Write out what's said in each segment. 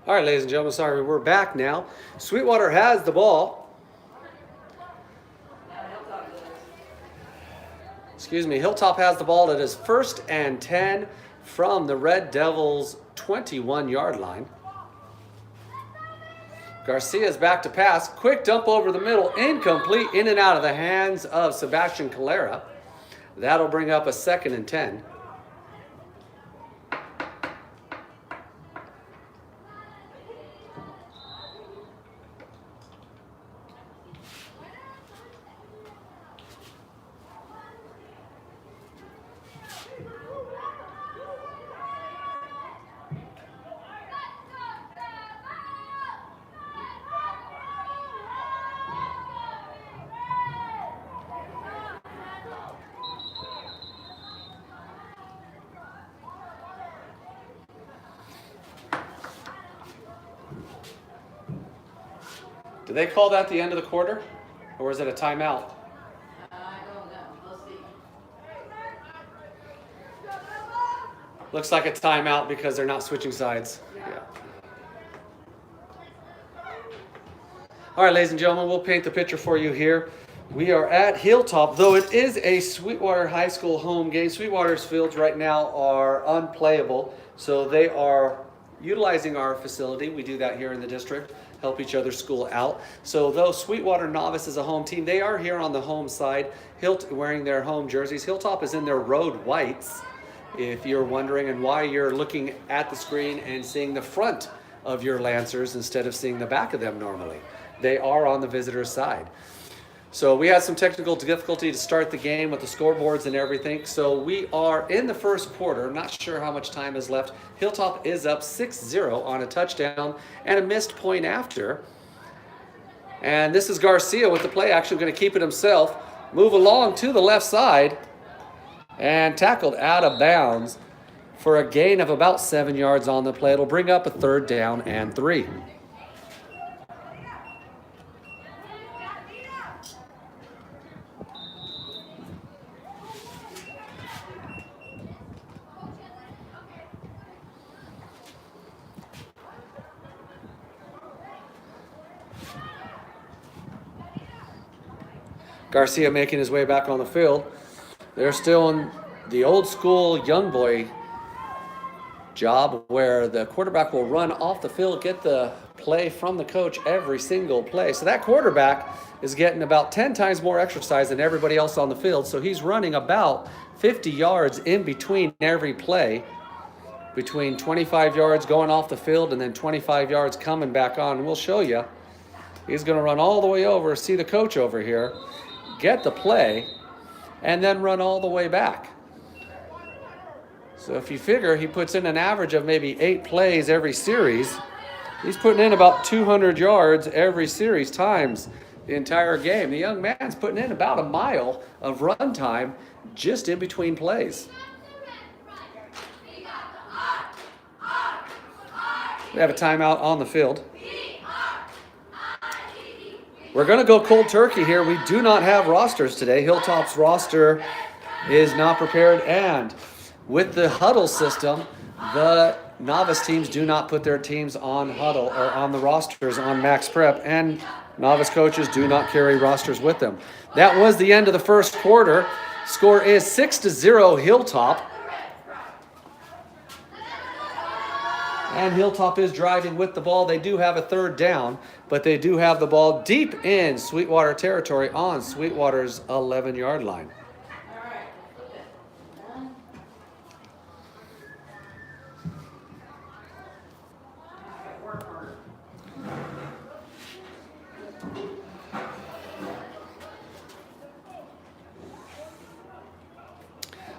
All right, ladies and gentlemen, sorry, we're back now. Sweetwater has the ball. Excuse me, Hilltop has the ball. It is 1st and 10 from the Red Devils' 21-yard line. Garcia's back to pass. Quick dump over the middle, incomplete, in and out of the hands of Sebastian Calera. That'll bring up a 2nd and 10. Do they call that the end of the quarter? Or is it a timeout? I don't know. We'll see. Looks like a timeout because they're not switching sides. Yeah. All right, ladies and gentlemen, we'll paint the picture for you here. We are at Hilltop, though it is a Sweetwater High School home game. Sweetwater's fields right now are unplayable, so they are utilizing our facility. We do that here in the district, help each other's school out. So though Sweetwater Novice is a home team, they are here on the home side, wearing their home jerseys. Hilltop is in their road whites, if you're wondering, and why you're looking at the screen and seeing the front of your Lancers instead of seeing the back of them normally. They are on the visitor's side. So we had some technical difficulty to start the game with the scoreboards and everything. So we are in the first quarter. Not sure how much time is left. Hilltop is up 6-0 on a touchdown and a missed point after. And this is Garcia with the play action, going to keep it himself. Move along to the left side and tackled out of bounds for a gain of about 7 yards on the play. It'll bring up a 3rd down and 3. Garcia making his way back on the field. They're still in the old school young boy job where the quarterback will run off the field, get the play from the coach every single play. So that quarterback is getting about 10 times more exercise than everybody else on the field. So he's running about 50 yards in between every play, between 25 yards going off the field and then 25 yards coming back on. We'll show you. He's going to run all the way over, see the coach over here, get the play, and then run all the way back. So if you figure he puts in an average of maybe 8 plays every series, he's putting in about 200 yards every series times the entire game. The young man's putting in about a mile of run time just in between plays. We have a timeout on the field. We're going to go cold turkey here. We do not have rosters today. Hilltop's roster is not prepared, and with the huddle system, the novice teams do not put their teams on huddle or on the rosters on max prep, and novice coaches do not carry rosters with them. That was the end of the first quarter. Score is 6-0 Hilltop. And Hilltop is driving with the ball. They do have a 3rd down, but they do have the ball deep in Sweetwater territory on Sweetwater's 11-yard line.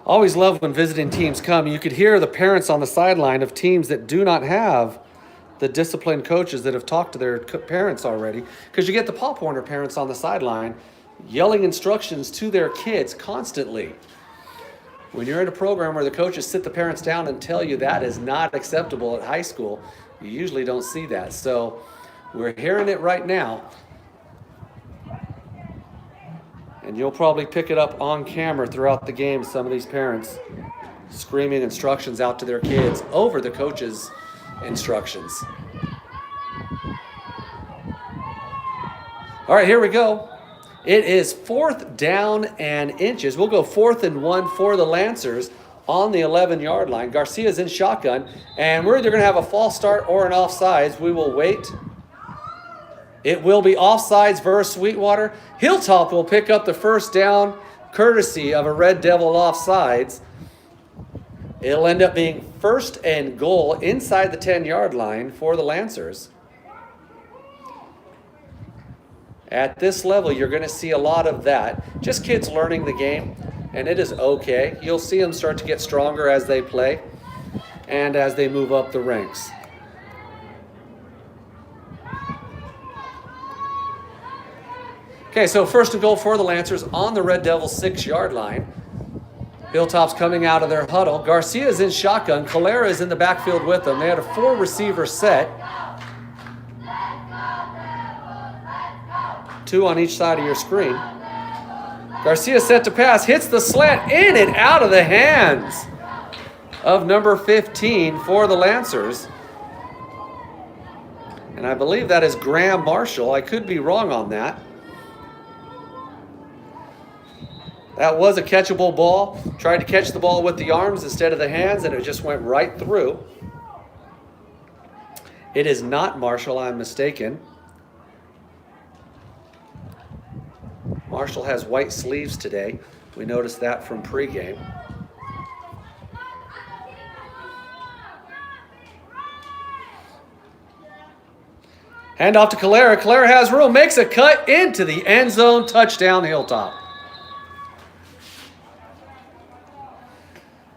Always love when visiting teams come. You could hear the parents on the sideline of teams that do not have the disciplined coaches that have talked to their parents already, because you get the Pop Warner parents on the sideline yelling instructions to their kids constantly. When you're in a program where the coaches sit the parents down and tell you that is not acceptable at high school, you usually don't see that. So we're hearing it right now. And you'll probably pick it up on camera throughout the game, some of these parents screaming instructions out to their kids over the coach's instructions. All right, here we go. It is 4th down and inches. We'll go 4th and 1 for the Lancers on the 11-yard line. Garcia's in shotgun, and we're either going to have a false start or an offsides. We will wait. It will be offsides versus Sweetwater. Hilltop will pick up the first down courtesy of a Red Devil offsides. It'll end up being 1st and goal inside the 10-yard line for the Lancers. At this level, you're going to see a lot of that. Just kids learning the game, and it is okay. You'll see them start to get stronger as they play and as they move up the ranks. Okay, so 1st and goal for the Lancers on the Red Devils 6-yard line. Hilltop's coming out of their huddle. Garcia is in shotgun. Calera is in the backfield with them. They had a 4-receiver set. 2 on each side of your screen. Garcia set to pass, hits the slant, in and out of the hands of number 15 for the Lancers. And I believe that is Graham Marshall. I could be wrong on that. That was a catchable ball. Tried to catch the ball with the arms instead of the hands, and it just went right through. It is not Marshall, I'm mistaken. Marshall has white sleeves today. We noticed that from pregame. Hand off to Calera. Calera has room, makes a cut into the end zone. Touchdown, Hilltop.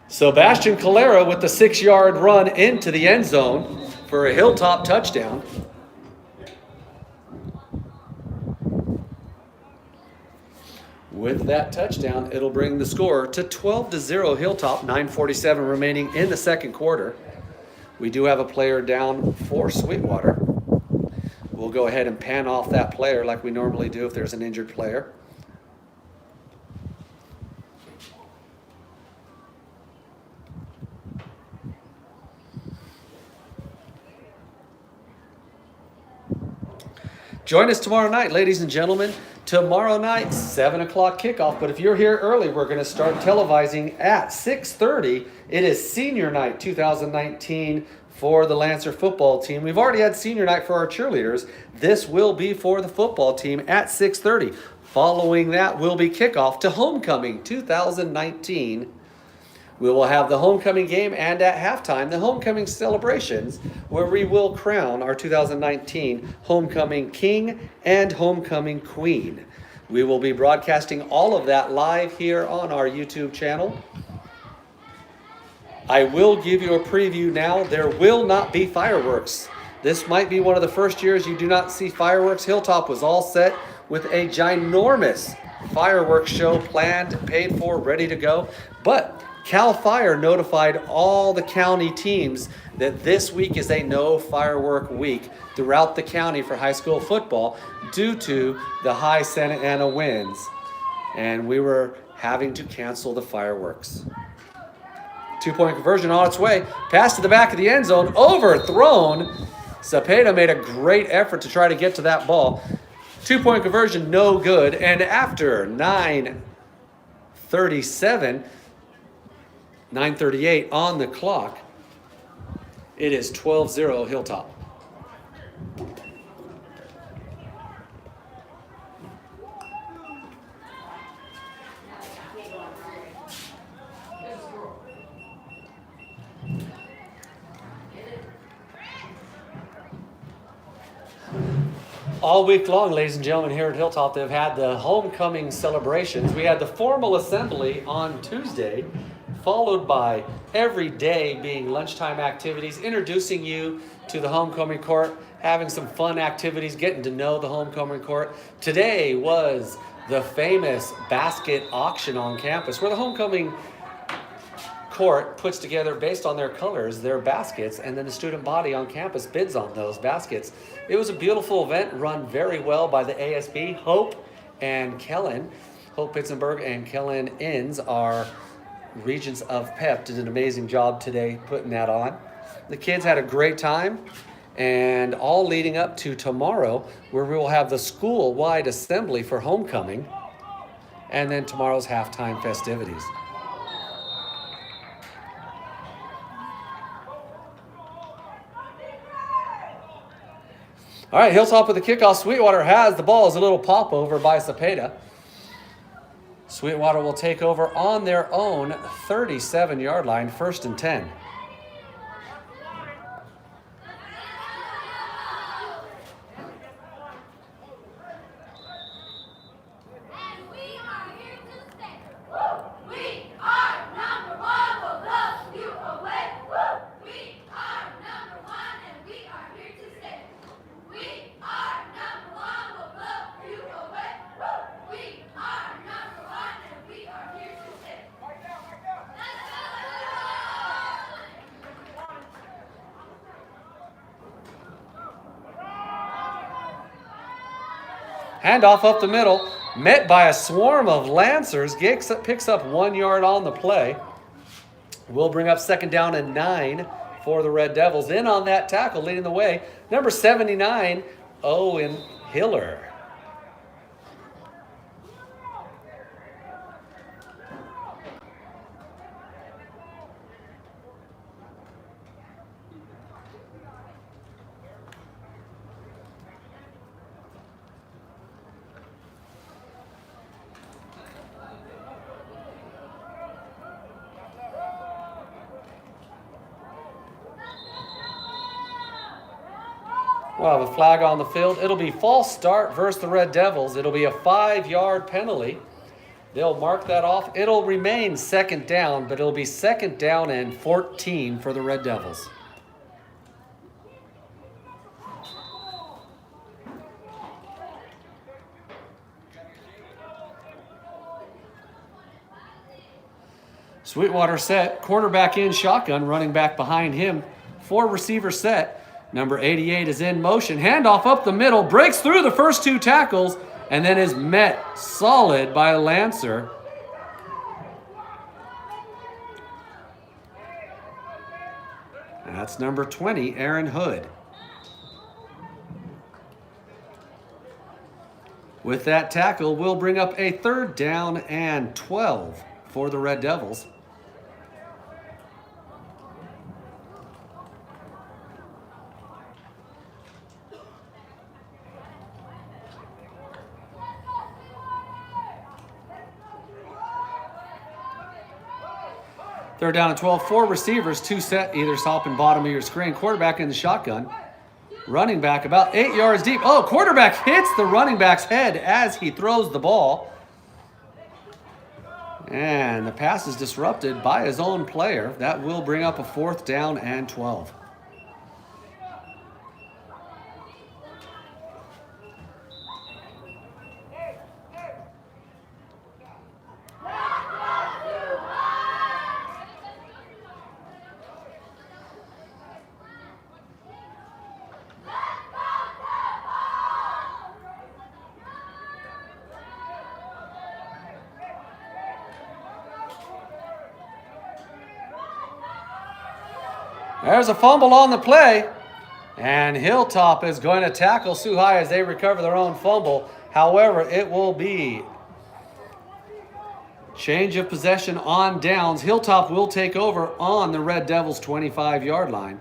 Sebastian Calera with the 6-yard run into the end zone for a Hilltop touchdown. With that touchdown, it'll bring the score to 12-0 Hilltop, 9:47 remaining in the second quarter. We do have a player down for Sweetwater. We'll go ahead and pan off that player like we normally do if there's an injured player. Join us tomorrow night, ladies and gentlemen. Tomorrow night, 7 o'clock kickoff. But if you're here early, we're going to start televising at 6:30. It is senior night 2019 for the Lancer football team. We've already had senior night for our cheerleaders. This will be for the football team at 6:30. Following that will be kickoff to homecoming 2019. We will have the homecoming game, and at halftime, the homecoming celebrations, where we will crown our 2019 homecoming king and homecoming queen. We will be broadcasting all of that live here on our YouTube channel. I will give you a preview now. There will not be fireworks. This might be one of the first years you do not see fireworks. Hilltop was all set with a ginormous fireworks show planned, paid for, ready to go. But CAL FIRE notified all the county teams that this week is a no firework week throughout the county for high school football due to the high Santa Ana winds. And we were having to cancel the fireworks. 2-point conversion on its way. Pass to the back of the end zone. Overthrown. Cepeda made a great effort to try to get to that ball. 2-point conversion, no good. And after 9:38 on the clock, it is 12-0 Hilltop. All week long, ladies and gentlemen, here at Hilltop, they've had the homecoming celebrations. We had the formal assembly on Tuesday, followed by every day being lunchtime activities, introducing you to the homecoming court, having some fun activities, getting to know the homecoming court. Today was the famous basket auction on campus, where the homecoming court puts together, based on their colors, their baskets, and then the student body on campus bids on those baskets. It was a beautiful event run very well by the ASB. Hope and Kellen, Hope Pittsburgh and Kellen Inns, are Regents of Pep, did an amazing job today putting that on. The kids had a great time, and all leading up to tomorrow, where we will have the school-wide assembly for homecoming, and then tomorrow's halftime festivities. All right, Hilltop with the kickoff. Sweetwater has the ball as a little pop over by Cepeda. Sweetwater will take over on their own 37-yard line, 1st and 10. Handoff up the middle, met by a swarm of Lancers. Picks up 1 yard on the play. Will bring up 2nd down and 9 for the Red Devils. In on that tackle, leading the way, number 79, Owen Hiller. We'll have a flag on the field. It'll be false start versus the Red Devils. It'll be a 5-yard penalty. They'll mark that off. It'll remain 2nd down, but it'll be 2nd down and 14 for the Red Devils. Sweetwater set, quarterback in shotgun, running back behind him. 4 receiver set. Number 88 is in motion. Handoff up the middle, breaks through the first 2 tackles, and then is met solid by Lancer. That's number 20, Aaron Hood. With that tackle, we'll bring up a 3rd down and 12 for the Red Devils. Third down and 12, 4 receivers, 2 set, either top and bottom of your screen. Quarterback in the shotgun. Running back about 8 yards deep. Oh, quarterback hits the running back's head as he throws the ball. And the pass is disrupted by his own player. That will bring up a 4th down and 12. There's a fumble on the play, and Hilltop is going to tackle SUHI as they recover their own fumble. However, it will be change of possession on downs. Hilltop will take over on the Red Devils' 25-yard line.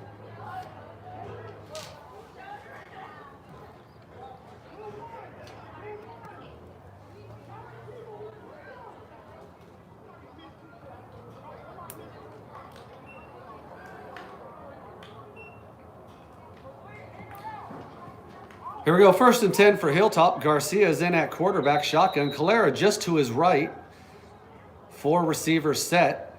Here we go, 1st and 10 for Hilltop. Garcia is in at quarterback, shotgun. Calera just to his right. 4 receivers set.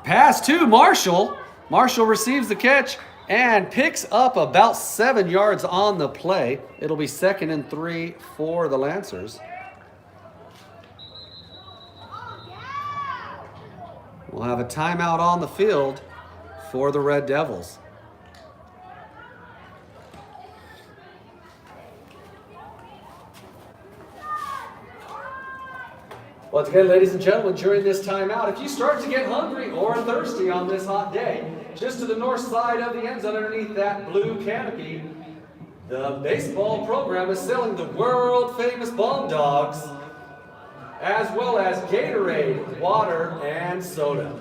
Pass to Marshall. Marshall receives the catch and picks up about 7 yards on the play. It'll be 2nd and 3 for the Lancers. We'll have a timeout on the field for the Red Devils. Once again, ladies and gentlemen, during this timeout, if you start to get hungry or thirsty on this hot day, just to the north side of the end zone underneath that blue canopy, the baseball program is selling the world-famous Bomb Dogs, as well as Gatorade, water, and soda.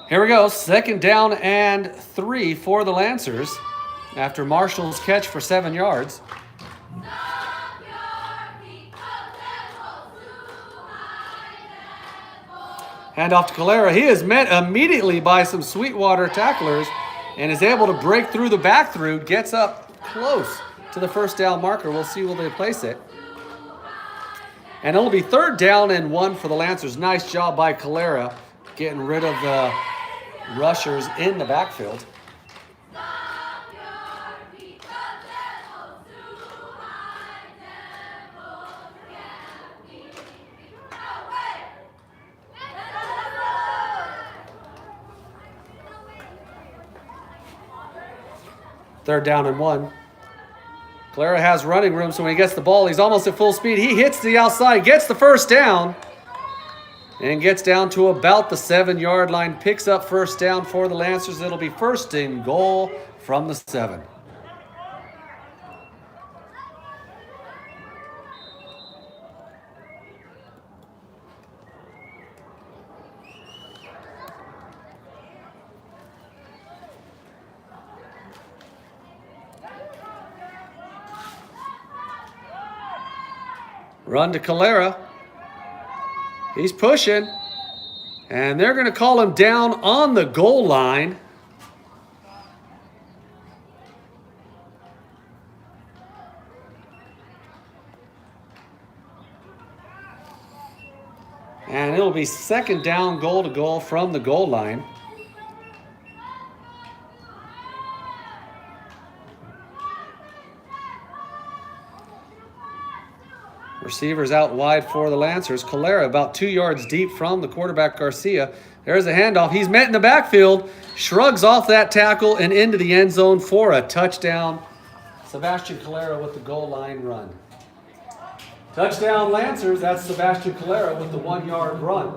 Here we go, 2nd down and 3 for the Lancers after Marshall's catch for 7 yards. Hand off to Calera. He is met immediately by some Sweetwater tacklers and is able to break through the back through, gets up close to the 1st down marker. We'll see where they place it. And it'll be 3rd down and 1 for the Lancers. Nice job by Calera getting rid of the rushers in the backfield. Third down and 1. Calera has running room, so when he gets the ball, he's almost at full speed. He hits the outside, gets the 1st down, and gets down to about the 7-yard line. Picks up 1st down for the Lancers. It'll be 1st and goal from the 7. Run to Calera. He's pushing, and they're going to call him down on the goal line. And it'll be 2nd down, goal to goal from the goal line. Receivers out wide for the Lancers. Calera about 2 yards deep from the quarterback, Garcia. There's a handoff. He's met in the backfield, shrugs off that tackle and into the end zone for a touchdown. Sebastian Calera with the goal line run. Touchdown Lancers. That's Sebastian Calera with the 1-yard run.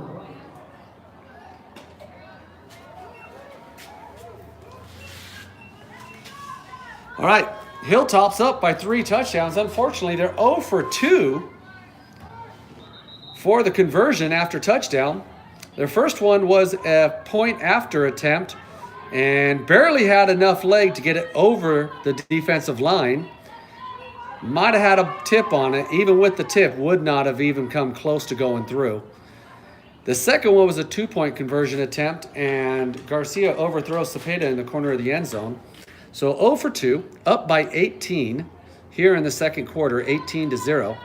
All right, Hilltop's up by 3 touchdowns. Unfortunately, they're 0 for 2 for the conversion after touchdown. Their first one was a point after attempt and barely had enough leg to get it over the defensive line. Might have had a tip on it. Even with the tip, would not have even come close to going through. The second one was a 2-point conversion attempt, and Garcia overthrows Cepeda in the corner of the end zone. So 0 for 2, up by 18 here in the second quarter, 18-0.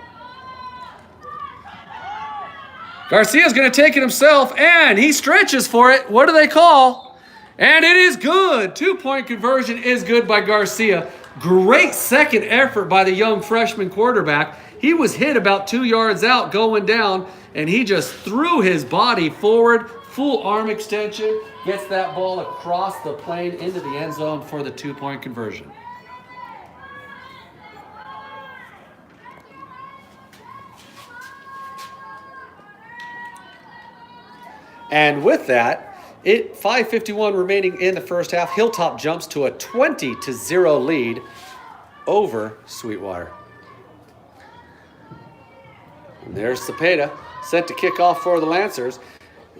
Garcia's going to take it himself, and he stretches for it. What do they call? And it is good. 2-point conversion is good by Garcia. Great second effort by the young freshman quarterback. He was hit about 2 yards out going down, and he just threw his body forward, full arm extension, gets that ball across the plane into the end zone for the 2-point conversion. And with that, 5:51 remaining in the first half, Hilltop jumps to a 20-0 lead over Sweetwater. And there's Cepeda, set to kick off for the Lancers.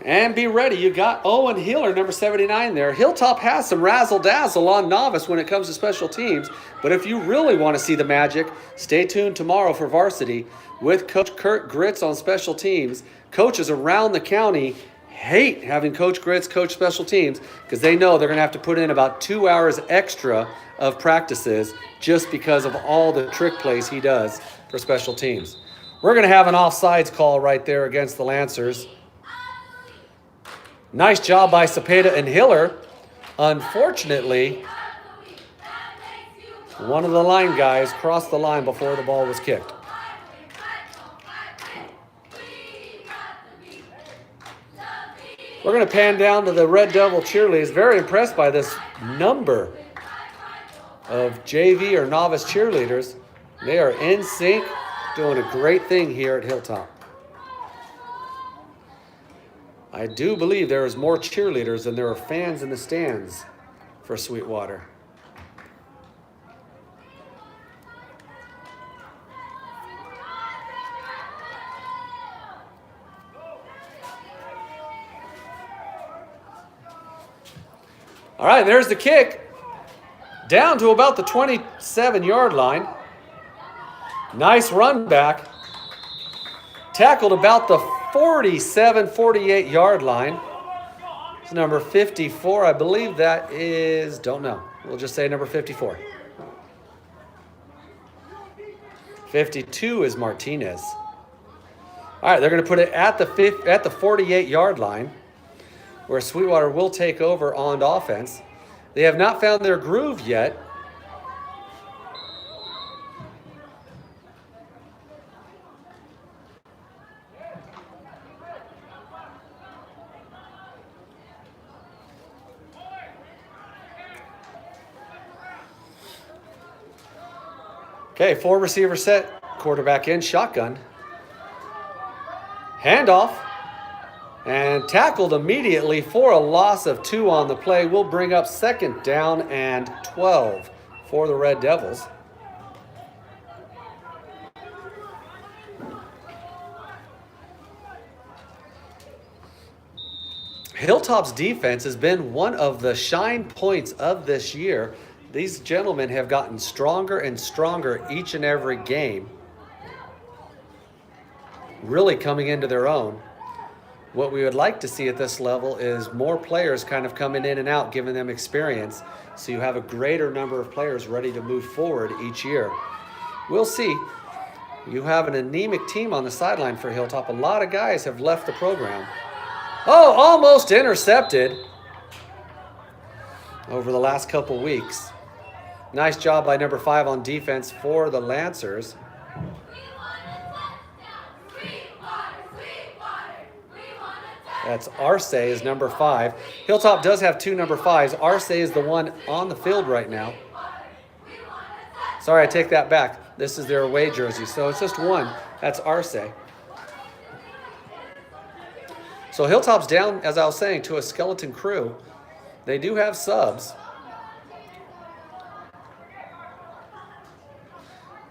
And be ready, you got Owen Hiller, number 79 there. Hilltop has some razzle-dazzle on Novice when it comes to special teams. But if you really want to see the magic, stay tuned tomorrow for varsity with Coach Kurt Gritz on special teams. Coaches around the county hate having Coach Gritz coach special teams because they know they're going to have to put in about 2 hours extra of practices just because of all the trick plays he does for special teams. We're going to have an offsides call right there against the Lancers. Nice job by Cepeda and Hiller. Unfortunately, one of the line guys crossed the line before the ball was kicked. We're going to pan down to the Red Devil cheerleaders. Very impressed by this number of JV or novice cheerleaders. They are in sync, doing a great thing here at Hilltop. I do believe there is more cheerleaders than there are fans in the stands for Sweetwater. All right, there's the kick. Down to about the 27-yard line. Nice run back. Tackled about the 47, 48-yard line. It's number 54. I believe that is, don't know. We'll just say number 54. 52 is Martinez. All right, they're going to put it at the 48-yard line, where Sweetwater will take over on offense. They have not found their groove yet. Okay, 4 receiver set, quarterback in, shotgun. Handoff. And tackled immediately for a loss of 2 on the play. Will bring up 2nd down and 12 for the Red Devils. Hilltop's defense has been one of the shine points of this year. These gentlemen have gotten stronger and stronger each and every game, really coming into their own. What we would like to see at this level is more players kind of coming in and out, giving them experience, so you have a greater number of players ready to move forward each year. We'll see. You have an anemic team on the sideline for Hilltop. A lot of guys have left the program. Oh, almost intercepted over the last couple weeks. Nice job by number 5 on defense for the Lancers. That's Arce is number 5. Hilltop does have 2 number 5s. Arce is the one on the field right now. Sorry, I take that back. This is their away jersey, so it's just 1. That's Arce. So Hilltop's down, as I was saying, to a skeleton crew. They do have subs.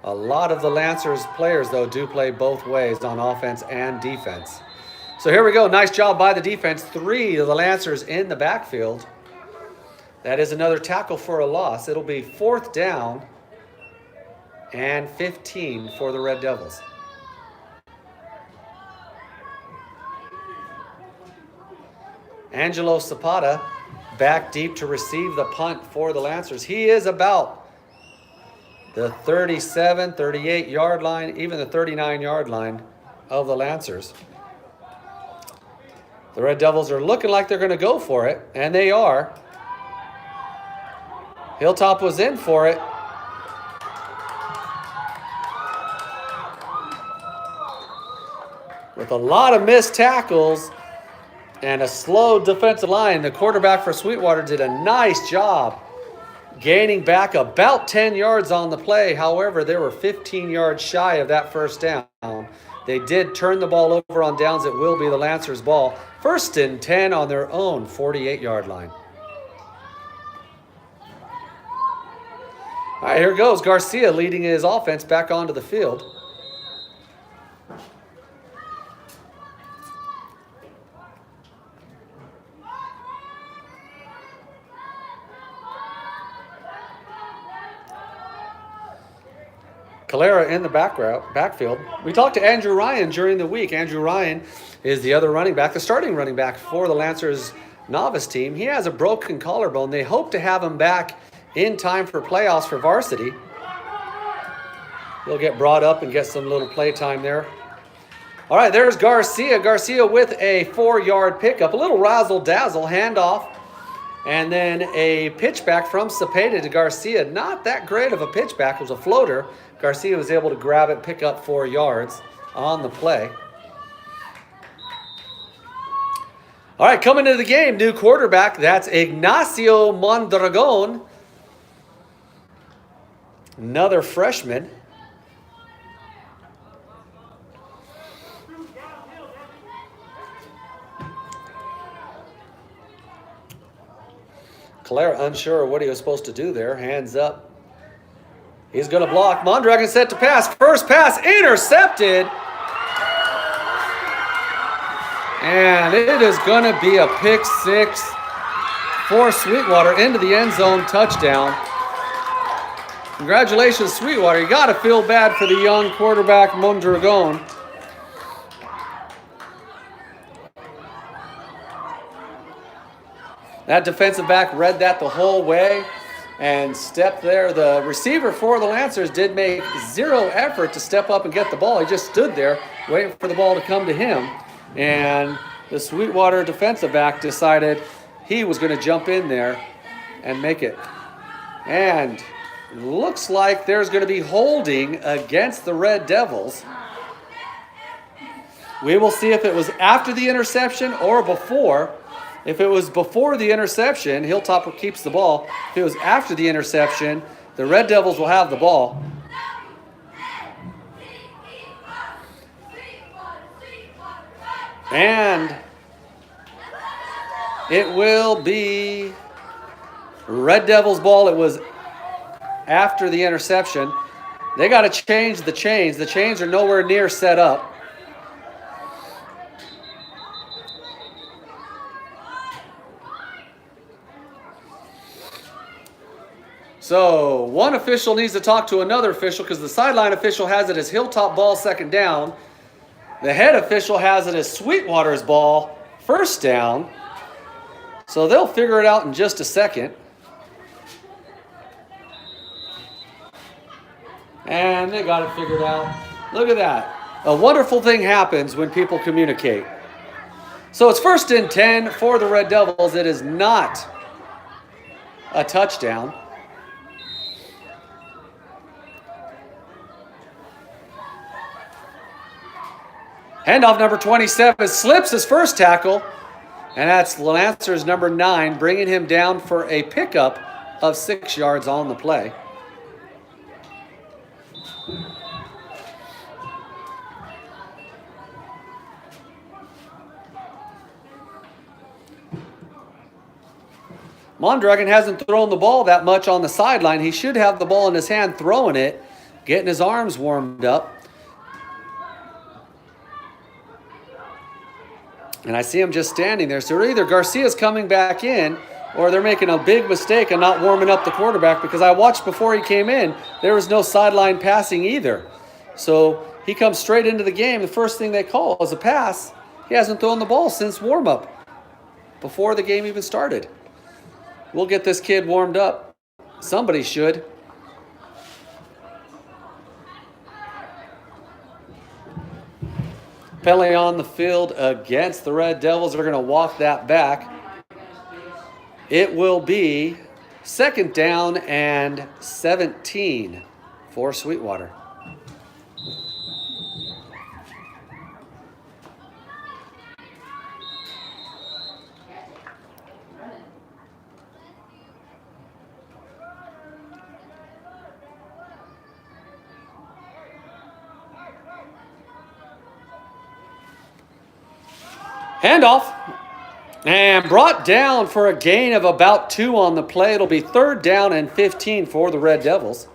A lot of the Lancers players, though, do play both ways on offense and defense. So here we go. Nice job by the defense. 3 of the Lancers in the backfield. That is another tackle for a loss. It'll be 4th down and 15 for the Red Devils. Angelo Zapata back deep to receive the punt for the Lancers. He is about the 37, 38-yard line, even the 39-yard line of the Lancers. The Red Devils are looking like they're going to go for it, and they are. Hilltop was in for it. With a lot of missed tackles and a slow defensive line, the quarterback for Sweetwater did a nice job gaining back about 10 yards on the play. However, they were 15 yards shy of that 1st down. They did turn the ball over on downs. It will be the Lancers' ball. 1st and 10 on their own 48-yard line. All right, here goes Garcia leading his offense back onto the field. Calera in the backfield. We talked to Andrew Ryan during the week. Andrew Ryan is the other running back, the starting running back for the Lancers novice team. He has a broken collarbone. They hope to have him back in time for playoffs for varsity. He'll get brought up and get some little play time there. All right, there's Garcia. Garcia with a 4-yard pickup. A little razzle-dazzle handoff. And then a pitchback from Cepeda to Garcia. Not that great of a pitchback. It was a floater. Garcia was able to grab it, pick up 4 yards on the play. All right, coming into the game, new quarterback. That's Ignacio Mondragon. Another freshman. Calera unsure of what he was supposed to do there. Hands up. He's going to block. Mondragon set to pass. First pass intercepted. And it is going to be a pick 6 for Sweetwater into the end zone, touchdown. Congratulations, Sweetwater. You got to feel bad for the young quarterback, Mondragon. That defensive back read that the whole way and stepped there. The receiver for the Lancers did make 0 effort to step up and get the ball. He just stood there waiting for the ball to come to him. And the Sweetwater defensive back decided he was going to jump in there and make it. And it looks like there's going to be holding against the Red Devils. We will see if it was after the interception or before. If it was before the interception, Hilltop keeps the ball. If it was after the interception, the Red Devils will have the ball. And it will be Red Devils ball. It was after the interception. They got to change the chains. The chains are nowhere near set up. So one official needs to talk to another official because the sideline official has it as Hilltop ball, second down. The head official has it as Sweetwater's ball, first down. So they'll figure it out in just a second. And they got it figured out. Look at that. A wonderful thing happens when people communicate. So it's 1st and 10 for the Red Devils. It is not a touchdown. Handoff number 27 slips his first tackle, and that's Lancers number 9, bringing him down for a pickup of 6 yards on the play. Mondragon hasn't thrown the ball that much on the sideline. He should have the ball in his hand throwing it, getting his arms warmed up. And I see him just standing there. So either Garcia's coming back in or they're making a big mistake and not warming up the quarterback, because I watched before he came in, there was no sideline passing either. So he comes straight into the game. The first thing they call is a pass. He hasn't thrown the ball since warm-up, before the game even started. We'll get this kid warmed up. Somebody should. Pele on the field against the Red Devils. They're going to walk that back. It will be 2nd down and 17 for Sweetwater. Handoff, and brought down for a gain of about 2 on the play. It'll be 3rd down and 15 for the Red Devils.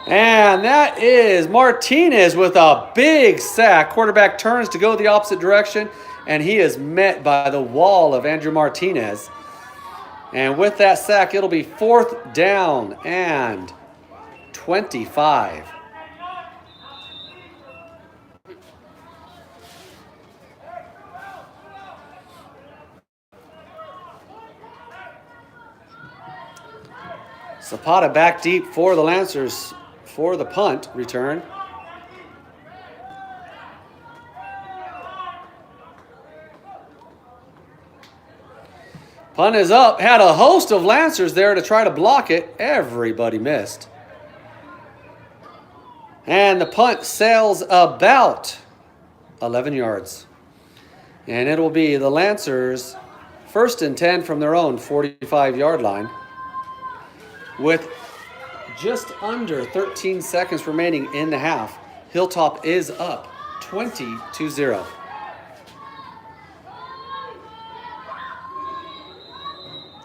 And that is Martinez with a big sack. Quarterback turns to go the opposite direction, and he is met by the wall of Andrew Martinez. And with that sack, it'll be 4th down and 25. Zapata back deep for the Lancers for the punt return. Punt is up. Had a host of Lancers there to try to block it. Everybody missed. And the punt sails about 11 yards. And it will be the Lancers 1st and 10 from their own 45-yard line. With just under 13 seconds remaining in the half, Hilltop is up 20-0.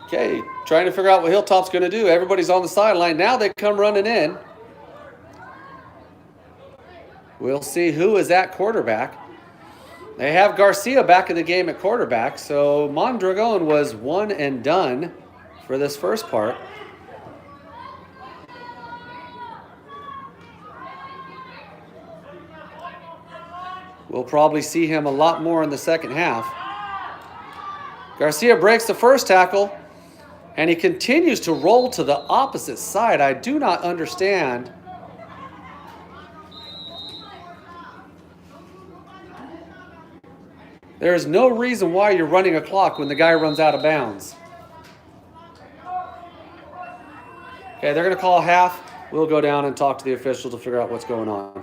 Okay, trying to figure out what Hilltop's going to do. Everybody's on the sideline. Now they come running in. We'll see who is at quarterback. They have Garcia back in the game at quarterback, so Mondragon was one and done for this first part. We'll probably see him a lot more in the second half. Garcia breaks the first tackle, and he continues to roll to the opposite side. I do not understand. There is no reason why you're running a clock when the guy runs out of bounds. Okay, they're going to call half. We'll go down and talk to the official to figure out what's going on.